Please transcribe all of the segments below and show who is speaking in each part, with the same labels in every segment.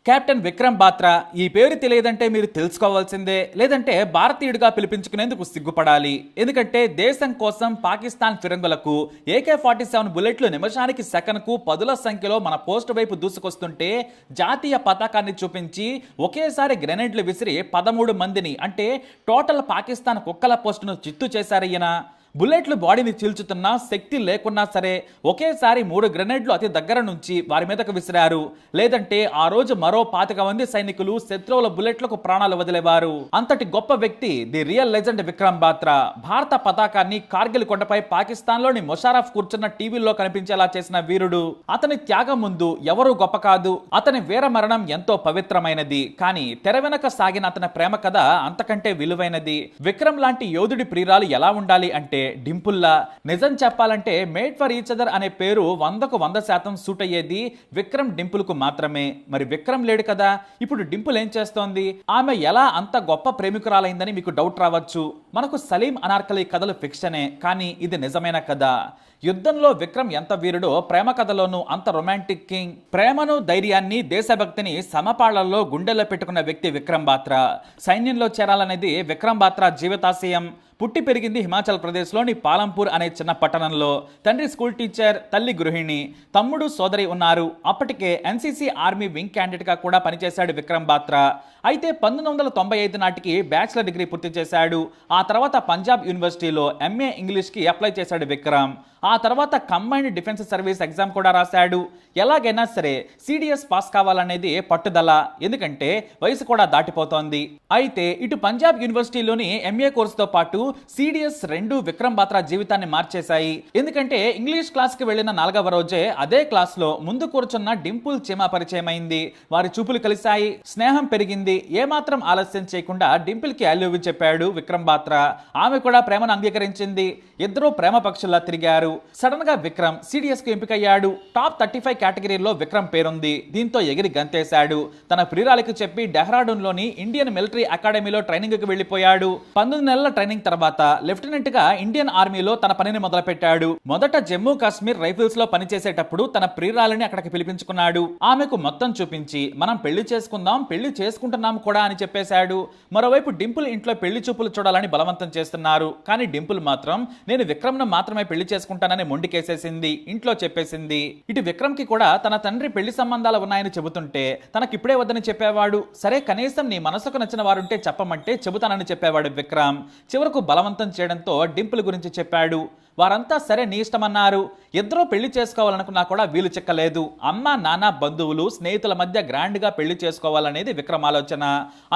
Speaker 1: Captain Vikram Batra ఈ పేరు తెలియదంటే మీరు తెలుసుకోవాల్సిందే, లేదంటే భారతీయుడిగా పిలిపించుకునేందుకు సిగ్గుపడాలి. ఎందుకంటే దేశం కోసం పాకిస్తాన్ ఫిరంగులకు AK-47 బుల్లెట్లు నిమిషానికి సెకనుకు పదుల సంఖ్యలో మన పోస్ట్ వైపు దూసుకొస్తుంటే జాతీయ పతాకాన్ని చూపించి ఒకేసారి గ్రెనేడ్లు విసిరి 13 మందిని అంటే టోటల్ పాకిస్తాన్ కుక్కల పోస్టును చిత్తు చేశారయ్యన. బుల్లెట్లు బాడీని చీల్చుతున్నా శక్తి లేకున్నా సరే ఒకేసారి 3 గ్రెనేడ్లు అతి దగ్గర నుంచి వారి మీదకు విసిరారు. లేదంటే ఆ రోజు మరో 25 మంది సైనికులు శత్రువుల బుల్లెట్లకు ప్రాణాలు వదిలేవారు. అంతటి గొప్ప వ్యక్తి the real legend Vikram Batra భారత పతాకాన్ని కార్గిల్ కొండపై పాకిస్తాన్లోని ముషారఫ్ కూర్చున్న టీవీల్లో కనిపించేలా చేసిన వీరుడు. అతని త్యాగం ముందు ఎవరూ గొప్ప కాదు. అతని వీర మరణం ఎంతో పవిత్రమైనది. కానీ తెర వెనక సాగిన అతని ప్రేమ కథ అంతకంటే విలువైనది. విక్రమ్ లాంటి యోధుడి ప్రియురాలు ఎలా ఉండాలి అంటే డింపుల్లా. నిజం చెప్పాలంటే మేడ్ ఫర్ ఈచ్ అదర్ అనే పేరు 100కు 100% సూట్ అయ్యేది విక్రమ్ డింపుల్ కు మాత్రమే. మరి విక్రమ్ లేడు కదా, ఇప్పుడు డింపుల్ ఏం చేస్తోంది? ఆమె ఎలా అంత గొప్ప ప్రేమికురాలైందని మీకు డౌట్ రావచ్చు. మనకు సలీం అనార్కలి కథలు ఫిక్షనే, కానీ ఇది నిజమైన కథ. యుద్ధంలో విక్రమ్ ఎంత వీరుడో ప్రేమ కథలోనూ అంత రొమాంటిక్ కింగ్. ప్రేమను, ధైర్యాన్ని, దేశభక్తిని సమపాళ్లలో గుండెల్లో పెట్టుకున్న వ్యక్తి విక్రమ్ బాత్రా. సైన్యంలో చేరాలనేది విక్రమ్ బాత్రా జీవితాశయం. పుట్టి పెరిగింది హిమాచల్ ప్రదేశ్లోని పాలంపూర్ అనే చిన్న పట్టణంలో. తండ్రి స్కూల్ టీచర్, తల్లి గృహిణి, తమ్ముడు సోదరి ఉన్నారు. అప్పటికే ఎన్సీసీ ఆర్మీ వింగ్ క్యాండిడేట్ గా కూడా పనిచేశాడు విక్రమ్ బాత్రా. అయితే 1995 నాటికి బ్యాచిలర్ డిగ్రీ పూర్తి చేశాడు. ఆ తర్వాత పంజాబ్ యూనివర్సిటీలో MA ఇంగ్లీష్కి అప్లై చేశాడు విక్రమ్. ఆ తర్వాత కంబైన్డ్ డిఫెన్స్ సర్వీస్ ఎగ్జామ్ కూడా రాశాడు. ఎలాగైనా సరే CDS పాస్ కావాలనేది పట్టుదల, ఎందుకంటే వయసు కూడా దాటిపోతోంది. అయితే ఇటు పంజాబ్ యూనివర్సిటీలోని MA కోర్సుతో పాటు CDS రెండు విక్రమ్ బాత్రా జీవితాన్ని మార్చేశాయి. ఎందుకంటే ఇంగ్లీష్ క్లాస్ కి వెళ్లిన 4వ రోజే అదే క్లాస్ లో ముందు కూర్చున్న డింపుల్ చీమ పరిచయమైంది. వారి చూపులు కలిశాయి, స్నేహం పెరిగింది. ఏమాత్రం ఆలస్యం చేయకుండా డింపుల్ కి ఐ లవ్ యు చెప్పాడు విక్రమ్ బాత్రా. ఆమె కూడా ప్రేమను అంగీకరించింది. ఇద్దరూ ప్రేమ పక్షుల్లా తిరిగారు. సడన్ గా విక్రమ్ CDS కు ఎంపికయ్యాడు. టాప్ 35 కేటగిరీలో విక్రమ్ పేరుంది. దీంతో ఎగిరి గంతేశాడు. తన ప్రియురాలికి చెప్పి డెహ్రాడూన్ లోని ఇండియన్ మిలిటరీ అకాడమీలో ట్రైనింగ్ కి వెళ్లిపోయాడు. 19 నెలల ట్రైనింగ్ తర్వాత లెఫ్టినెంట్ గా ఇండియన్ ఆర్మీలో తన పనిని మొదలుపెట్టాడు. మొదట జమ్మూ కాశ్మీర్ రైఫిల్స్ లో పనిచేసేటప్పుడు తన ప్రియురాలిని అక్కడికి పిలిపించుకున్నాడు. ఆమెకు మొత్తం చూపించి మనం పెళ్లి చేసుకుందాం, పెళ్లి చేసుకుంటున్నాం కూడా అని చెప్పేశాడు. మరోవైపు డింపుల్ ఇంట్లో పెళ్లి చూపులు చూడాలని బలవంతం చేస్తున్నారు. కానీ డింపుల్ మాత్రం నేను విక్రమ్ ను మాత్రమే పెళ్లి చేసుకుంటానని మొండికేసేసింది. ఇంట్లో చెప్పేసింది. ఇటు విక్రమ్ కి కూడా తన తండ్రి పెళ్లి సంబంధాలు ఉన్నాయని చెబుతుంటే తనకిప్పుడే వద్దని చెప్పేవాడు. సరే కనీసం నీ మనసుకు నచ్చిన వారుంటే చెప్పమంటే చెబుతానని చెప్పేవాడు విక్రమ్. చివరకు బలవంతం చేయడంతో డింపుల్ గురించి చెప్పాడు. వారంతా సరే నీ ఇష్టమన్నారు. ఇద్దరూ పెళ్లి చేసుకోవాలనుకున్నా కూడా వీలు చిక్కలేదు. అమ్మ, నాన్న, బంధువులు, స్నేహితుల మధ్య గ్రాండ్ గా పెళ్లి చేసుకోవాలనేది విక్రమ్ ఆలోచన.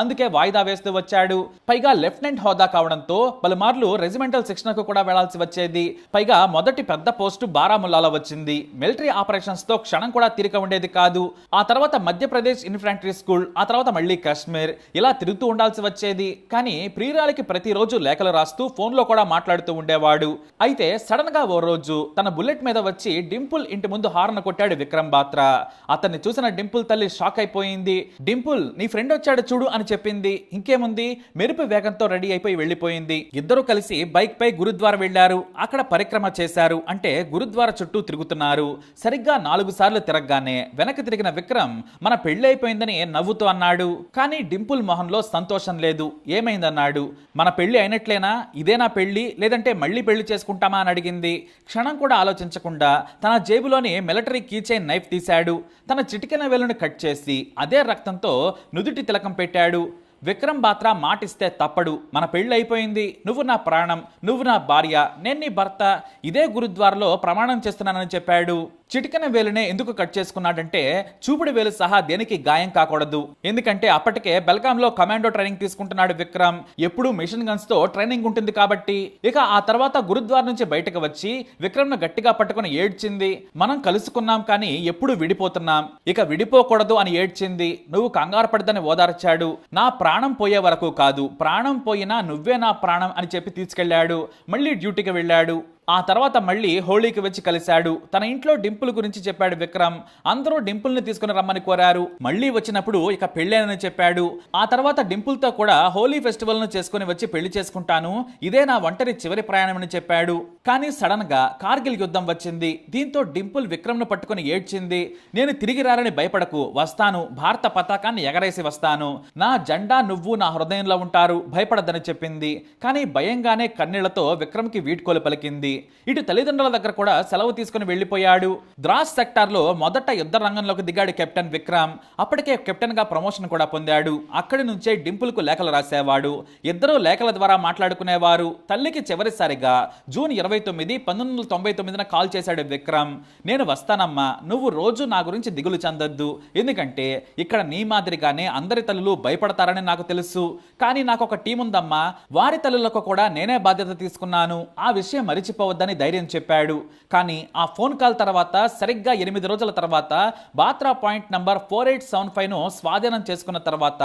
Speaker 1: అందుకే వాయిదా వేస్తూ వచ్చాడు. పైగా లెఫ్టినెంట్ హోదా కావడంతో పలుమార్లు రెజిమెంటల్ శిక్షణకు కూడా వెళ్లాల్సి వచ్చేది. పైగా మొదటి పెద్ద పోస్టు బారాముల్లాలో వచ్చింది. మిలిటరీ ఆపరేషన్స్ తో క్షణం కూడా తీరిక ఉండేది కాదు. ఆ తర్వాత మధ్యప్రదేశ్ ఇన్ఫాంట్రీ స్కూల్, ఆ తర్వాత మళ్ళీ కాశ్మీర్, ఇలా తిరుగుతూ ఉండాల్సి వచ్చేది. కానీ ప్రియురాలికి ప్రతిరోజు లేఖలు రాస్తూ ఫోన్లో కూడా మాట్లాడుతూ ఉండేవాడు. అయితే సడన్ గా ఓ రోజు తన బుల్లెట్ మీద వచ్చి డింపుల్ ఇంటి ముందు హార్న్ కొట్టాడు విక్రమ్ బాత్రా. అతన్ని చూసిన డింపుల్ తల్లి షాక్ అయిపోయింది. డింపుల్ నీ ఫ్రెండ్ వచ్చాడు చూడు అని చెప్పింది. ఇంకేముంది, మెరుపు వేగంతో రెడీ అయిపోయి వెళ్లిపోయింది. ఇద్దరు కలిసి బైక్ పై గురుద్వారా వెళ్లారు. అక్కడ పరిక్రమ చేశారు. అంటే గురుద్వారా చుట్టూ తిరుగుతున్నారు. సరిగ్గా 4 సార్లు తిరగగానే వెనక్కి తిరిగిన విక్రమ్ మన పెళ్లి అయిపోయిందని నవ్వుతూ అన్నాడు. కానీ డింపుల్ మొహంలో సంతోషం లేదు. ఏమైందన్నాడు. మన పెళ్లి అయినట్లేనా, ఇదేనా పెళ్లి, లేదంటే మళ్ళీ పెళ్లి చేసుకుంటామా అని అడిగింది. క్షణం కూడా ఆలోచించకుండా తన జేబులోని మిలిటరీ కీచైన్ నైఫ్ తీశాడు. తన చిటికెన వేలుని కట్ చేసి అదే రక్తంతో నుదుటి తిలకం పెట్టాడు. విక్రమ్ బాత్రా మాటిస్తే తప్పడు. మన పెళ్లి అయిపోయింది, నువ్వు నా ప్రాణం, నువ్వు నా భార్య, నేను నీ భర్త, ఇదే గురుద్వారాలో ప్రమాణం చేస్తున్నానని చెప్పాడు. చిటికెన వేలునే ఎందుకు కట్ చేసుకున్నాడంటే చూపుడు వేలు సహా దేనికి గాయం కాకూడదు. ఎందుకంటే అప్పటికే బెల్గాంలో కమాండో ట్రైనింగ్ తీసుకుంటున్నాడు విక్రమ్. ఎప్పుడూ మిషన్ గన్స్ తో ట్రైనింగ్ ఉంటుంది కాబట్టి. ఇక ఆ తర్వాత గురుద్వారా నుంచి బయటకు వచ్చి విక్రమ్ ను గట్టిగా పట్టుకుని ఏడ్చింది. మనం కలుసుకున్నాం కానీ ఎప్పుడు విడిపోతున్నాం, ఇక విడిపోకూడదు అని ఏడ్చింది. నువ్వు కంగారు పడదని ఓదార్చాడు. నా ప్రాణం పోయే వరకు కాదు, ప్రాణం పోయినా నువ్వే నా ప్రాణం అని చెప్పి తీసుకెళ్లాడు. మళ్ళీ డ్యూటీకి వెళ్ళాడు. ఆ తర్వాత మళ్ళీ హోళీకి వచ్చి కలిశాడు. తన ఇంట్లో డింపుల్ గురించి చెప్పాడు విక్రమ్. అందరూ డింపుల్ ని తీసుకుని రమ్మని కోరారు. మళ్ళీ వచ్చినప్పుడు ఇక పెళ్ళేనని చెప్పాడు. ఆ తర్వాత డింపుల్ తో కూడా హోలీ ఫెస్టివల్ ను చేసుకుని వచ్చి పెళ్లి చేసుకుంటాను, ఇదే నా ఒంటరి చివరి ప్రయాణం అని చెప్పాడు. కానీ సడన్ గా కార్గిల్ యుద్ధం వచ్చింది. దీంతో డింపుల్ విక్రమ్ ను పట్టుకుని ఏడ్చింది. నేను తిరిగి రారని భయపడకు, వస్తాను, భారత పతాకాన్ని ఎగరేసి వస్తాను, నా జెండా నువ్వు నా హృదయంలో ఉంటారు, భయపడద్దని చెప్పింది. కానీ భయంగానే కన్నీళ్లతో విక్రమ్ కి వీడ్కోలు పలికింది. ఇటు తల్లిదండ్రుల దగ్గర కూడా సెలవు తీసుకుని వెళ్లిపోయాడు. ద్రాస్ సెక్టార్ లో మొదట యుద్ధ రంగంలోకి దిగాడు కెప్టెన్ విక్రమ్. అప్పటికే కెప్టెన్ గా ప్రమోషన్ కూడా పొందాడు. అక్కడి నుంచే డింపుల్ కు లేఖలు రాసేవాడు. ఇద్దరూ లేఖల ద్వారా మాట్లాడుకునేవారు. తల్లికి చివరిసారిగా జూన్ 29, 1999న కాల్ చేశాడు విక్రమ్. నేను వస్తానమ్మా, నువ్వు రోజు నా గురించి దిగులు చెందొద్దు, ఎందుకంటే ఇక్కడ నీ మాదిరిగానే అందరి తల్లులు భయపడతారని నాకు తెలుసు. కానీ నాకు ఒక టీం ఉందమ్మా, వారి తల్లులకు కూడా నేనే బాధ్యత తీసుకున్నాను, ఆ విషయం మరిచిపోవద్దని ధైర్యం చెప్పాడు. కానీ ఆ ఫోన్ కాల్ తర్వాత సరిగ్గా 8 రోజుల తర్వాత బాత్రా పాయింట్ నంబర్ 4875ను స్వాధీనం చేసుకున్న తర్వాత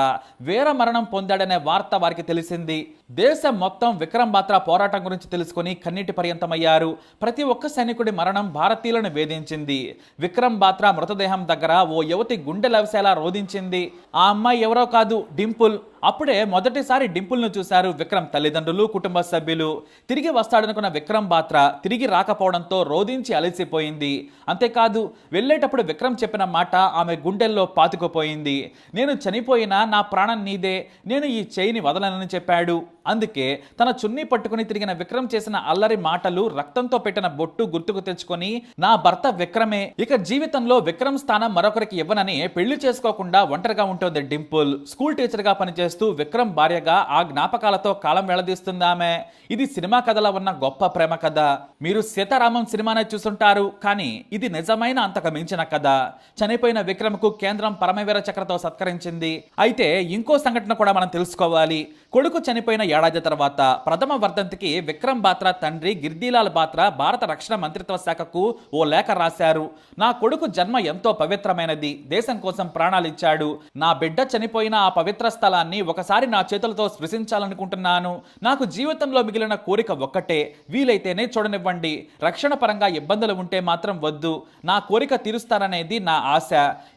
Speaker 1: వీర మరణం పొందాడనే వార్త వారికి తెలిసింది. దేశం మొత్తం విక్రమ్ బాత్రా పోరాటం గురించి తెలుసుకుని కన్నీటి పర్యంతమయ్యారు. ప్రతి ఒక్క సైనికుడి మరణం భారతీయులను వేధించింది. విక్రమ్ బాత్రా మృతదేహం దగ్గర ఓ యువతి గుండె లవిసేలా రోధించింది. ఆ అమ్మాయి ఎవరో కాదు, డింపుల్. అప్పుడే మొదటిసారి డింపుల్ను చూశారు విక్రమ్ తల్లిదండ్రులు, కుటుంబ సభ్యులు. తిరిగి వస్తాడనుకున్న విక్రమ్ బాత్రా తిరిగి రాకపోవడంతో రోధించి అలసిపోయింది. అంతేకాదు, వెళ్ళేటప్పుడు విక్రమ్ చెప్పిన మాట ఆమె గుండెల్లో పాతుకుపోయింది. నేను చనిపోయినా నా ప్రాణం నీదే, నేను ఈ చేయిని వదలనని చెప్పాడు. అందుకే తన చున్నీ పట్టుకుని తిరిగిన విక్రమ్ చేసిన అల్లరి మాటలు, రక్తంతో పెట్టిన బొట్టు గుర్తుకు తెచ్చుకొని నా భర్త విక్రమే, ఇక జీవితంలో విక్రమ్ స్థానం మరొకరికి ఇవ్వనని పెళ్లి చేసుకోకుండా ఒంటరిగా ఉంటుంది డింపుల్. స్కూల్ టీచర్ గా పనిచేస్తూ విక్రమ్ భార్యగా ఆ జ్ఞాపకాలతో కాలం వెళ్లదీస్తుందామె. ఇది సినిమా కథలో ఉన్న గొప్ప ప్రేమ కథ. మీరు సీతారామం సినిమానే చూసుంటారు, కానీ ఇది నిజమైన అంతకు మించిన కథ. చనిపోయిన విక్రమ్ కు కేంద్రం పరమవీర చక్రతో సత్కరించింది. అయితే ఇంకో సంఘటన కూడా మనం తెలుసుకోవాలి. కొడుకు చనిపోయిన ఏడాది తర్వాత ప్రథమ వర్ధంతికి విక్రమ్ బాత్రా తండ్రి గిర్దీలాల్ బాత్రా భారత రక్షణ మంత్రిత్వ శాఖకు ఓ లేఖ రాశారు. నా కొడుకు జన్మ ఎంతో పవిత్రమైనది, దేశం కోసం ప్రాణాలిచ్చాడు. నా బిడ్డ చనిపోయిన ఆ పవిత్ర స్థలాన్ని ఒకసారి నా చేతులతో స్పృశించాలనుకుంటున్నాను. నాకు జీవితంలో మిగిలిన కోరిక ఒక్కటే, వీలైతేనే చూడనివ్వండి. రక్షణ పరంగా ఇబ్బందులు ఉంటే మాత్రం వద్దు. నా కోరిక తీరుస్తారనేది నా ఆశ.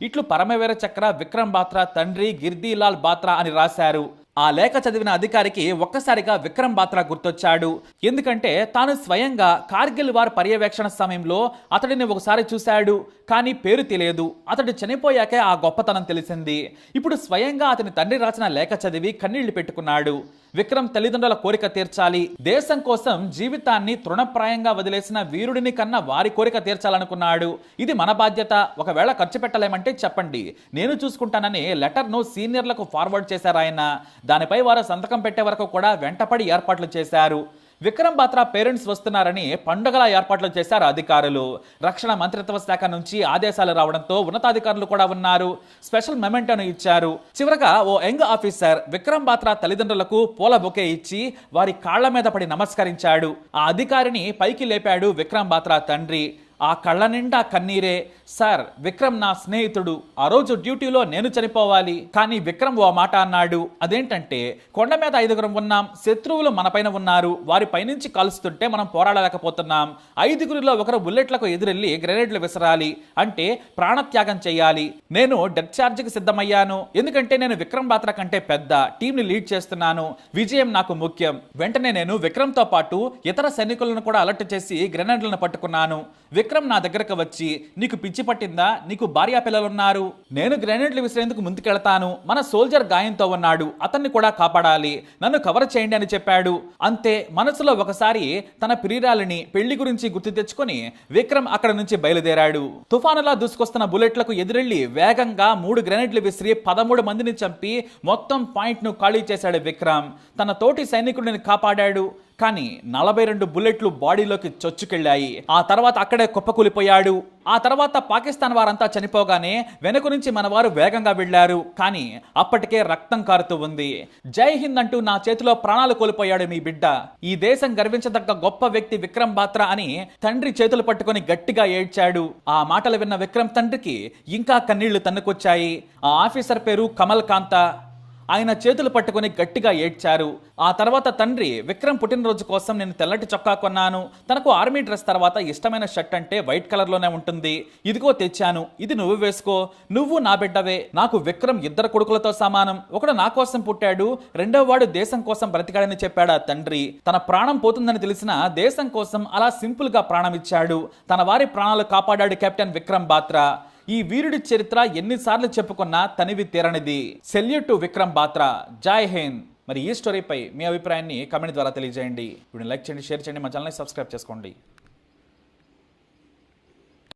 Speaker 1: ఇట్లు పరమవీర చక్ర విక్రమ్ బాత్రా తండ్రి గిర్దీలాల్ బాత్రా అని రాశారు. ఆ లేఖ చదివిన అధికారికి ఒక్కసారిగా విక్రమ్ బాత్రా గుర్తొచ్చాడు. ఎందుకంటే తాను స్వయంగా కార్గిల్ వార్ పర్యవేక్షణ సమయంలో అతడిని ఒకసారి చూశాడు, కానీ పేరు తెలియదు. అతడు చనిపోయాకే ఆ గొప్పతనం తెలిసింది. ఇప్పుడు స్వయంగా అతని తండ్రి రాసిన లేఖ చదివి కన్నీళ్లు పెట్టుకున్నాడు. విక్రమ్ తల్లిదండ్రుల కోరిక తీర్చాలి, దేశం కోసం జీవితాన్ని తృణప్రాయంగా వదిలేసిన వీరుడిని కన్నా వారి కోరిక తీర్చాలనుకున్నాడు. ఇది మన బాధ్యత. ఒకవేళ ఖర్చు పెట్టలేమంటే చెప్పండి, నేను చూసుకుంటానని లెటర్ను సీనియర్లకు ఫార్వర్డ్ చేశారు ఆయన. దానిపై వారు సంతకం పెట్టే వరకు కూడా వెంటపడి ఏర్పాట్లు చేశారు. విక్రమ్ బాత్రా పేరెంట్స్ వస్తున్నారని పండుగల ఏర్పాట్లు చేశారు అధికారులు. రక్షణ మంత్రిత్వ శాఖ నుంచి ఆదేశాలు రావడంతో ఉన్నతాధికారులు కూడా ఉన్నారు. స్పెషల్ మెమెంటోను ఇచ్చారు. చివరగా ఓ యంగ్ ఆఫీసర్ విక్రమ్ బాత్రా తల్లిదండ్రులకు పూల బొకే ఇచ్చి వారి కాళ్ల మీద పడి నమస్కరించాడు. ఆ అధికారిని పైకి లేపాడు విక్రమ్ బాత్రా తండ్రి. ఆ కళ్ళ నిండా కన్నీరే. సార్, విక్రమ్ నా స్నేహితుడు, ఆ రోజు డ్యూటీలో నేను చనిపోవాలి. కానీ విక్రమ్ ఓ మాట అన్నాడు. అదేంటంటే, కొండ మీద 5గురం ఉన్నాం, శత్రువులు మనపైన ఉన్నారు, వారి పైనుంచి కాల్స్తుంటే మనం పోరాడలేకపోతున్నాం. 5గురిలో ఒకరు బుల్లెట్లకు ఎదురెళ్లి గ్రెనేడ్లు విసరాలి, అంటే ప్రాణత్యాగం చేయాలి. నేను డెత్ ఛార్జ్కి సిద్ధమయ్యాను, ఎందుకంటే నేను విక్రమ్ బాత్రా కంటే పెద్ద టీంని లీడ్ చేస్తున్నాను. విజయం నాకు ముఖ్యం. వెంటనే నేను విక్రమ్తో పాటు ఇతర సైనికులను కూడా అలర్ట్ చేసి గ్రెనేడ్లను పట్టుకున్నాను. విక్రమ్ నా దగ్గరకు వచ్చి, నీకు పిచ్చి పట్టిందా, నీకు భార్యా పిల్లలున్నారు, నేను గ్రెనేడ్లు విసిరేందుకు ముందుకెళ్తాను, మన సోల్జర్ గాయంతో ఉన్నాడు, అతన్ని కూడా కాపాడాలి, నన్ను కవర్ చేయండి అని చెప్పాడు. అంతే, మనసులో ఒకసారి తన ప్రియురాలిని పెళ్లి గురించి గుర్తు తెచ్చుకొని విక్రమ్ అక్కడ నుంచి బయలుదేరాడు. తుఫానులా దూసుకొస్తున్న బుల్లెట్లకు ఎదురెళ్లి వేగంగా 3 గ్రెనేడ్లు విసిరి 13 మందిని చంపి మొత్తం పాయింట్ ను ఖాళీ చేశాడు విక్రమ్. తన తోటి సైనికుడిని కాపాడాడు. కానీ 42 బుల్లెట్లు బాడీలోకి చొచ్చుకెళ్లాయి. ఆ తర్వాత అక్కడే కుప్పకూలిపోయాడు. ఆ తర్వాత పాకిస్తాన్ వారంతా చనిపోగానే వెనుక నుంచి మన వారు వేగంగా వెళ్లారు. కానీ అప్పటికే రక్తం కారుతూ ఉంది. జై హింద్ అంటూ నా చేతిలో ప్రాణాలు కోల్పోయాడు మీ బిడ్డ. ఈ దేశం గర్వించదగ్గ గొప్ప వ్యక్తి విక్రమ్ బాత్రా అని తండ్రి చేతులు పట్టుకొని గట్టిగా ఏడ్చాడు. ఆ మాటలు విన్న విక్రమ్ తండ్రికి ఇంకా కన్నీళ్లు తన్నుకొచ్చాయి. ఆ ఆఫీసర్ పేరు కమల్ కాంత. ఆయన చేతులు పట్టుకుని గట్టిగా ఏడ్చారు. ఆ తర్వాత తండ్రి, విక్రమ్ పుట్టినరోజు కోసం నేను తెల్లటి చొక్కా కొన్నాను. తనకు ఆర్మీ డ్రెస్ తర్వాత ఇష్టమైన షర్ట్ అంటే వైట్ కలర్ లోనే ఉంటుంది. ఇదిగో తెచ్చాను, ఇది నువ్వు వేసుకో. నువ్వు నా బిడ్డవే. నాకు విక్రమ్ 2 కొడుకులతో సమానం. ఒకడు నా కోసం పుట్టాడు, రెండో వాడు దేశం కోసం బ్రతికాడని చెప్పాడు ఆ తండ్రి. తన ప్రాణం పోతుందని తెలిసిన దేశం కోసం అలా సింపుల్ గా ప్రాణం ఇచ్చాడు. తన వారి ప్రాణాలు కాపాడాడు కెప్టెన్ విక్రమ్ బాత్రా. ఈ వీరుడి చరిత్ర ఎన్నిసార్లు చెప్పుకున్నా తనివి తీరనిది. Salute to Vikram Batra. జై హింద్. మరి ఈ స్టోరీపై మీ అభిప్రాయాన్ని కామెంట్ ద్వారా తెలియజేయండి. వీడిని లైక్ చేయండి, షేర్ చేయండి, మా ఛానల్ని సబ్స్క్రైబ్ చేసుకోండి.